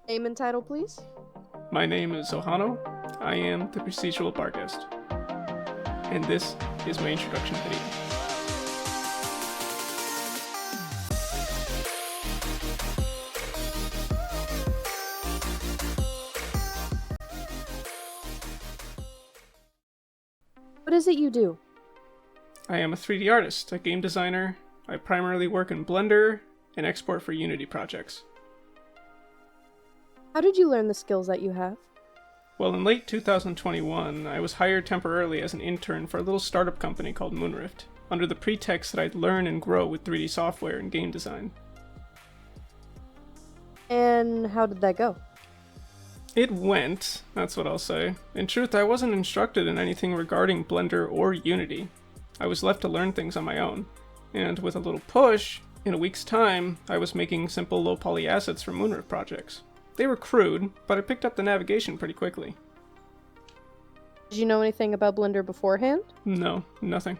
Name and title, please. My name is Ohano. I am the Procedural Barghest. And this is my introduction video. What is it you do? I am a 3D artist, a game designer. I primarily work in Blender and export for Unity projects. How did you learn the skills that you have? Well, in late 2021, I was hired temporarily as an intern for a little startup company called Moonrift, under the pretext that I'd learn and grow with 3D software and game design. And how did that go? It went, that's what I'll say. In truth, I wasn't instructed in anything regarding Blender or Unity. I was left to learn things on my own. And with a little push, in a week's time, I was making simple low-poly assets for Moonrift projects. They were crude, but I picked up the navigation pretty quickly. Did you know anything about Blender beforehand? No, nothing.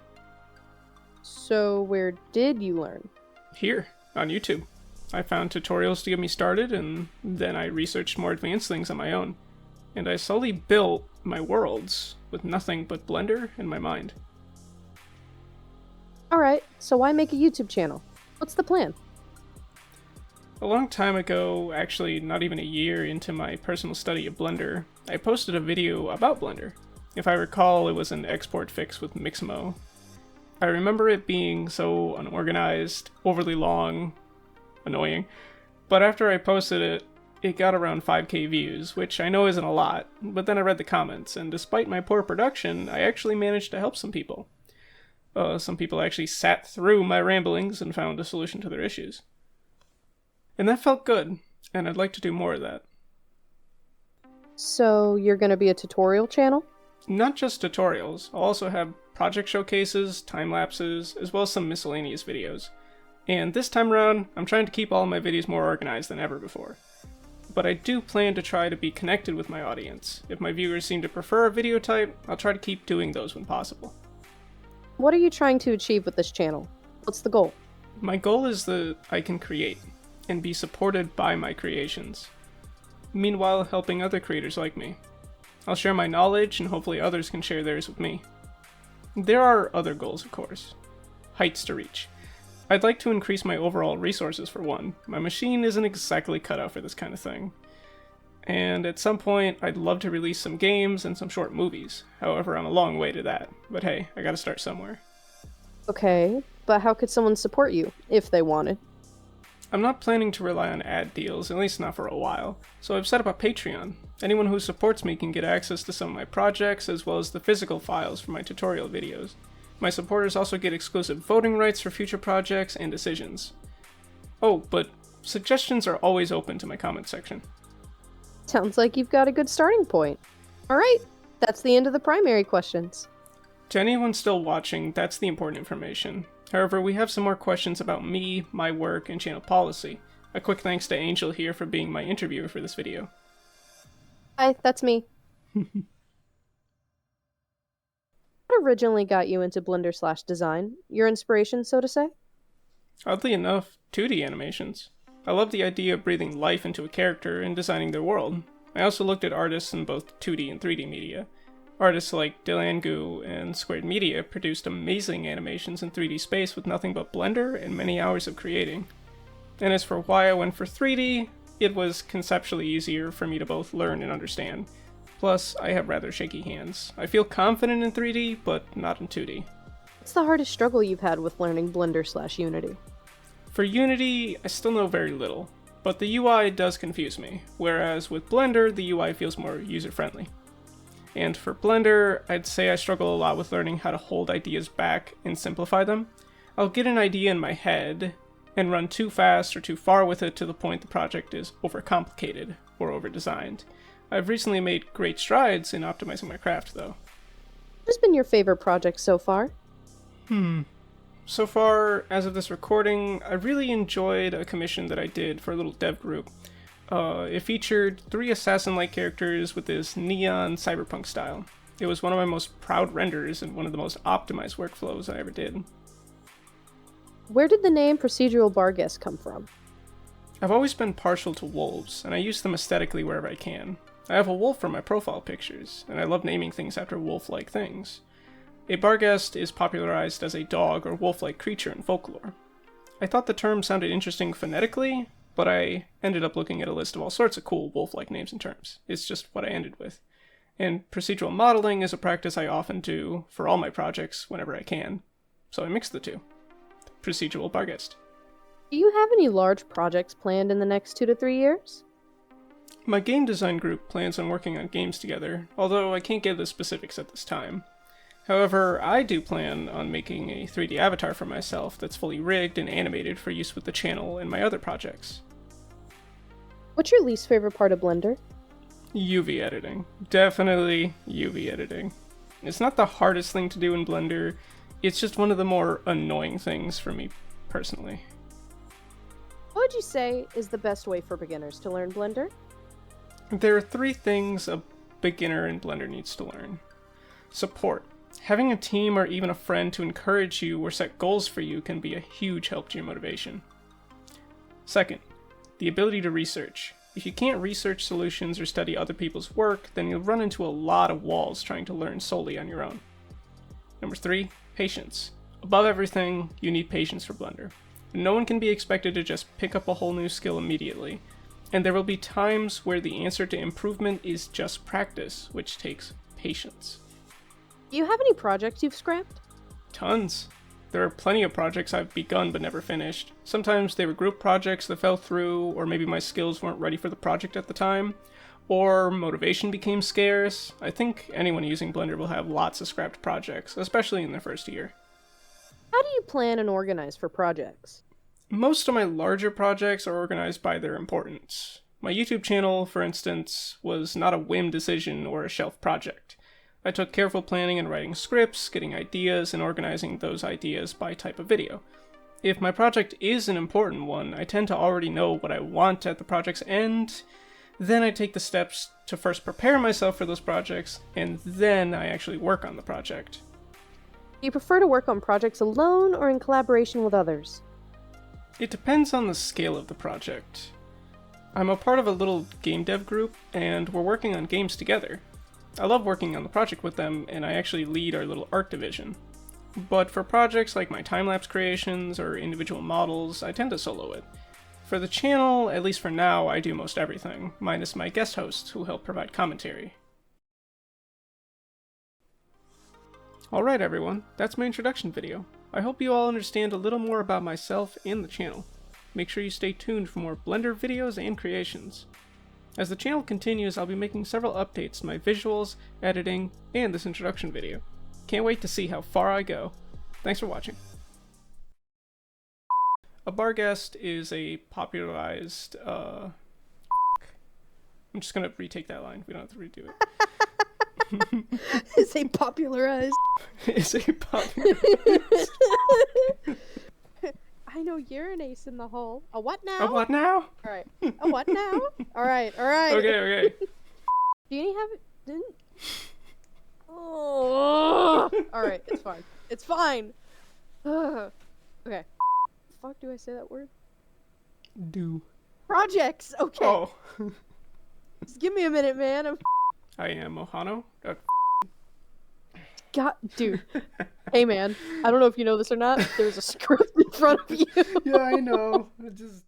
So where did you learn? Here, on YouTube. I found tutorials to get me started, and then I researched more advanced things on my own. And I slowly built my worlds with nothing but Blender in my mind. Alright, so why make a YouTube channel? What's the plan? A long time ago, actually not even a year into my personal study of Blender, I posted a video about Blender. If I recall, it was an export fix with Mixamo. I remember it being so unorganized, overly long, annoying, but after I posted it, it got around 5k views, which I know isn't a lot, but then I read the comments, and despite my poor production, I actually managed to help some people. Some people actually sat through my ramblings and found a solution to their issues. And that felt good, and I'd like to do more of that. So you're gonna be a tutorial channel? Not just tutorials, I'll also have project showcases, time-lapses, as well as some miscellaneous videos. And this time around, I'm trying to keep all my videos more organized than ever before. But I do plan to try to be connected with my audience. If my viewers seem to prefer a video type, I'll try to keep doing those when possible. What are you trying to achieve with this channel? What's the goal? My goal is that I can create, and be supported by my creations, meanwhile helping other creators like me. I'll share my knowledge, and hopefully others can share theirs with me. There are other goals, of course. Heights to reach. I'd like to increase my overall resources for one. My machine isn't exactly cut out for this kind of thing. And at some point, I'd love to release some games and some short movies. However, I'm a long way to that. But hey, I gotta start somewhere. Okay, but how could someone support you, if they wanted? I'm not planning to rely on ad deals, at least not for a while, so I've set up a Patreon. Anyone who supports me can get access to some of my projects, as well as the physical files for my tutorial videos. My supporters also get exclusive voting rights for future projects and decisions. Oh, but suggestions are always open to my comment section. Sounds like you've got a good starting point. Alright, that's the end of the primary questions. To anyone still watching, that's the important information. However, we have some more questions about me, my work, and channel policy. A quick thanks to Angel here for being my interviewer for this video. Hi, that's me. What originally got you into Blender/design? Your inspiration, so to say? Oddly enough, 2D animations. I love the idea of breathing life into a character and designing their world. I also looked at artists in both 2D and 3D media. Artists like Dylangu and Squared Media produced amazing animations in 3D space with nothing but Blender and many hours of creating. And as for why I went for 3D, it was conceptually easier for me to both learn and understand. Plus, I have rather shaky hands. I feel confident in 3D, but not in 2D. What's the hardest struggle you've had with learning Blender/Unity? For Unity, I still know very little, but the UI does confuse me, whereas with Blender, the UI feels more user-friendly. And for Blender, I'd say I struggle a lot with learning how to hold ideas back and simplify them. I'll get an idea in my head and run too fast or too far with it to the point the project is overcomplicated or overdesigned. I've recently made great strides in optimizing my craft, though. What has been your favorite project so far? So far, as of this recording, I really enjoyed a commission that I did for a little dev group. It featured 3 assassin-like characters with this neon cyberpunk style. It was one of my most proud renders and one of the most optimized workflows I ever did. Where did the name Procedural Barghest come from? I've always been partial to wolves, and I use them aesthetically wherever I can. I have a wolf for my profile pictures, and I love naming things after wolf-like things. A Barghest is popularized as a dog or wolf-like creature in folklore. I thought the term sounded interesting phonetically, but I ended up looking at a list of all sorts of cool wolf-like names and terms. It's just what I ended with. And procedural modeling is a practice I often do for all my projects whenever I can, so I mix the two. Procedural Barghest. Do you have any large projects planned in the next 2 to 3 years? My game design group plans on working on games together, although I can't give the specifics at this time. However, I do plan on making a 3D avatar for myself that's fully rigged and animated for use with the channel and my other projects. What's your least favorite part of Blender? UV editing. Definitely UV editing. It's not the hardest thing to do in Blender, it's just one of the more annoying things for me personally. What would you say is the best way for beginners to learn Blender? There are 3 things a beginner in Blender needs to learn. Support. Having a team or even a friend to encourage you or set goals for you can be a huge help to your motivation. Second, the ability to research. If you can't research solutions or study other people's work, then you'll run into a lot of walls trying to learn solely on your own. Number 3, patience. Above everything, you need patience for Blender. No one can be expected to just pick up a whole new skill immediately, and there will be times where the answer to improvement is just practice, which takes patience. Do you have any projects you've scrapped? Tons. There are plenty of projects I've begun but never finished. Sometimes they were group projects that fell through, or maybe my skills weren't ready for the project at the time, or motivation became scarce. I think anyone using Blender will have lots of scrapped projects, especially in their first year. How do you plan and organize for projects? Most of my larger projects are organized by their importance. My YouTube channel, for instance, was not a whim decision or a shelf project. I took careful planning and writing scripts, getting ideas, and organizing those ideas by type of video. If my project is an important one, I tend to already know what I want at the project's end. Then I take the steps to first prepare myself for those projects, and then I actually work on the project. Do you prefer to work on projects alone or in collaboration with others? It depends on the scale of the project. I'm a part of a little game dev group, and we're working on games together. I love working on the project with them, and I actually lead our little art division. But for projects like my time-lapse creations or individual models, I tend to solo it. For the channel, at least for now, I do most everything, minus my guest hosts who help provide commentary. Alright everyone, that's my introduction video. I hope you all understand a little more about myself and the channel. Make sure you stay tuned for more Blender videos and creations. As the channel continues, I'll be making several updates to my visuals, editing, and this introduction video. Can't wait to see how far I go. Thanks for watching. A Barghest is a popularized, I'm just gonna retake that line, we don't have to redo it. Is a popularized. Is a popularized. I know you're an ace in the hole. A what now? A what now? Alright. A what now? Alright. Okay. Do you have it? Didn't. Oh. Alright, it's fine. It's fine. Ugh. Okay. Fuck, do I say that word? Do. Projects. Okay. Oh. Just give me a minute, man. I am Mohano. God, dude. Hey, man. I don't know if you know this or not. There's a script in front of you. Yeah, I know. It just.